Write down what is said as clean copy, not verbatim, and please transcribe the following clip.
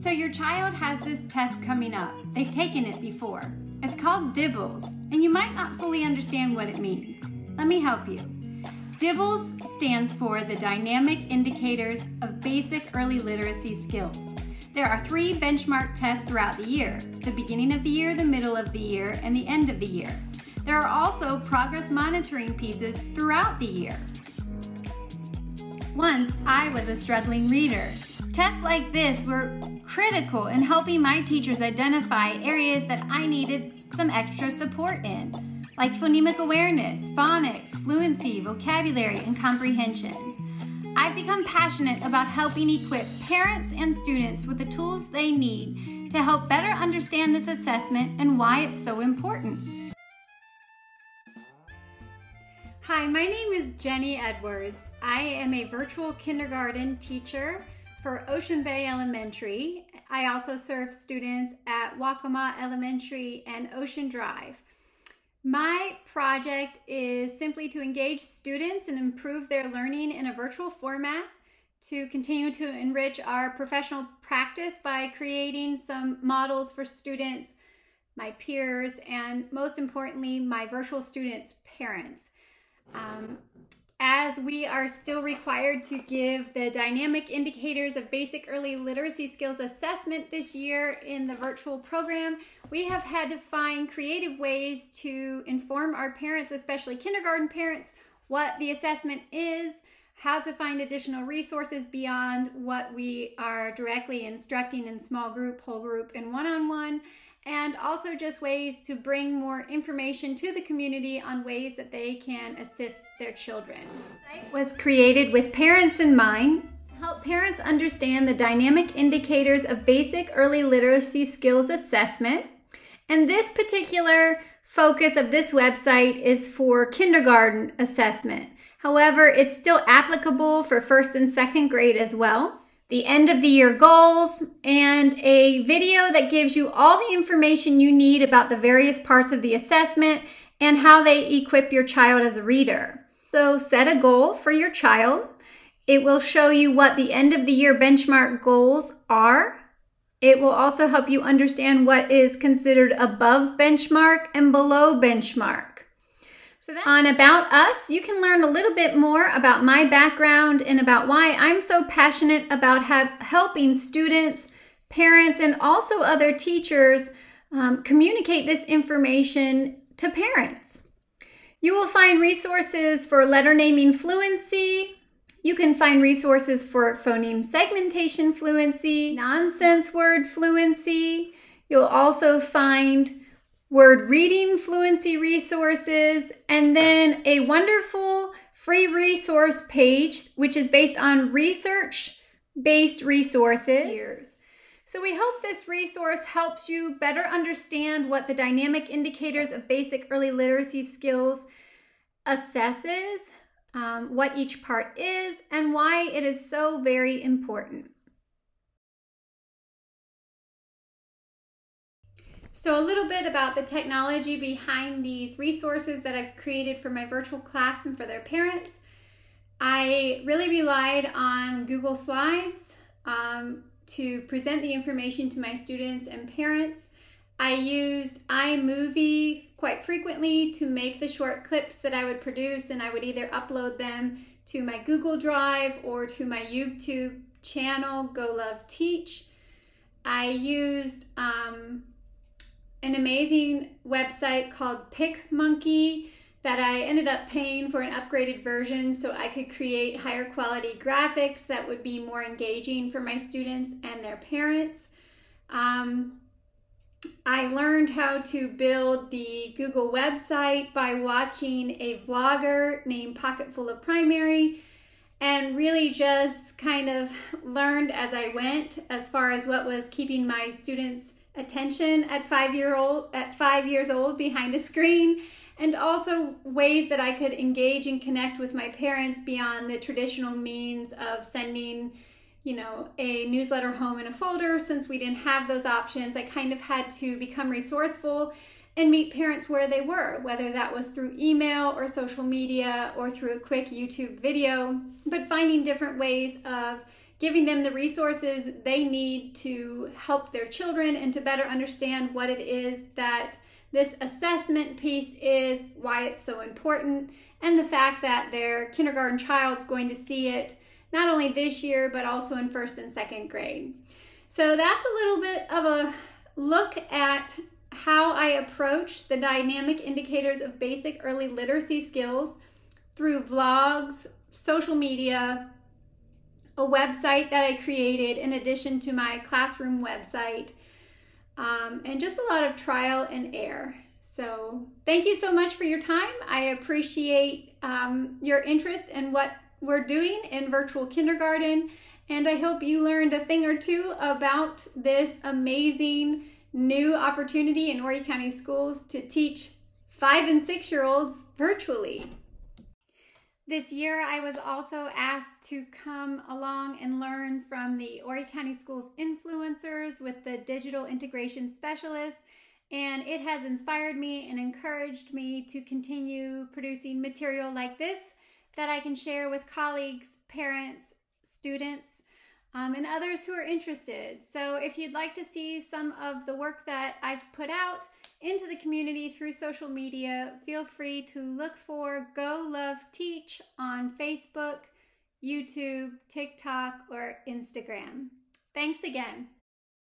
So your child has this test coming up. They've taken it before. It's called DIBELS, and you might not fully understand what it means. Let me help you. DIBELS stands for the Dynamic Indicators of Basic Early Literacy Skills. There are 3 benchmark tests throughout the year: the beginning of the year, the middle of the year, and the end of the year. There are also progress monitoring pieces throughout the year. Once, I was a struggling reader. Tests like this were critical in helping my teachers identify areas that I needed some extra support in, like phonemic awareness, phonics, fluency, vocabulary, and comprehension. I've become passionate about helping equip parents and students with the tools they need to help better understand this assessment and why it's so important. Hi, my name is Jenny Edwards. I am a virtual kindergarten teacher for Ocean Bay Elementary. I also serve students at Waccamaw Elementary and Ocean Drive. My project is simply to engage students and improve their learning in a virtual format, to continue to enrich our professional practice by creating some models for students, my peers, and most importantly, my virtual students' parents. As we are still required to give the Dynamic Indicators of Basic Early Literacy Skills assessment this year in the virtual program, we have had to find creative ways to inform our parents, especially kindergarten parents, what the assessment is, how to find additional resources beyond what we are directly instructing in small group, whole group, and one-on-one, and also just ways to bring more information to the community on ways that they can assist their children. The site was created with parents in mind, to help parents understand the Dynamic Indicators of Basic Early Literacy Skills assessment. And this particular focus of this website is for kindergarten assessment. However, it's still applicable for 1st and 2nd grade as well. The end of the year goals, and a video that gives you all the information you need about the various parts of the assessment and how they equip your child as a reader. So set a goal for your child. It will show you what the end of the year benchmark goals are. It will also help you understand what is considered above benchmark and below benchmark. So on About Us, you can learn a little bit more about my background and about why I'm so passionate about helping students, parents, and also other teachers communicate this information to parents. You will find resources for letter naming fluency. You can find resources for phoneme segmentation fluency, nonsense word fluency. You'll also find word reading fluency resources, and then a wonderful free resource page, which is based on research-based resources. So we hope this resource helps you better understand what the Dynamic Indicators of Basic Early Literacy Skills assesses, what each part is, and why it is so very important. So a little bit about the technology behind these resources that I've created for my virtual class and for their parents. I really relied on Google Slides to present the information to my students and parents. I used iMovie quite frequently to make the short clips that I would produce, and I would either upload them to my Google Drive or to my YouTube channel, Go Love Teach. I used an amazing website called PicMonkey that I ended up paying for an upgraded version so I could create higher quality graphics that would be more engaging for my students and their parents. I learned how to build the Google website by watching a vlogger named Pocketful of Primary, and really just kind of learned as I went as far as what was keeping my students' attention at 5 years old behind a screen, and also ways that I could engage and connect with my parents beyond the traditional means of sending, a newsletter home in a folder. Since we didn't have those options, I kind of had to become resourceful and meet parents where they were, whether that was through email or social media or through a quick YouTube video, but finding different ways of giving them the resources they need to help their children and to better understand what it is that this assessment piece is, why it's so important, and the fact that their kindergarten child's going to see it not only this year, but also in 1st and 2nd grade. So that's a little bit of a look at how I approach the dynamic indicators of basic early literacy skills through vlogs, social media, a website that I created in addition to my classroom website, and just a lot of trial and error. So thank you so much for your time. I appreciate your interest in what we're doing in virtual kindergarten, and I hope you learned a thing or two about this amazing new opportunity in Horry County Schools to teach 5- and 6-year-olds virtually. This year, I was also asked to come along and learn from the Horry County Schools influencers with the digital integration specialist, and it has inspired me and encouraged me to continue producing material like this that I can share with colleagues, parents, students, and others who are interested. So if you'd like to see some of the work that I've put out into the community through social media, feel free to look for Go Love Teach on Facebook, YouTube, TikTok, or Instagram. Thanks again.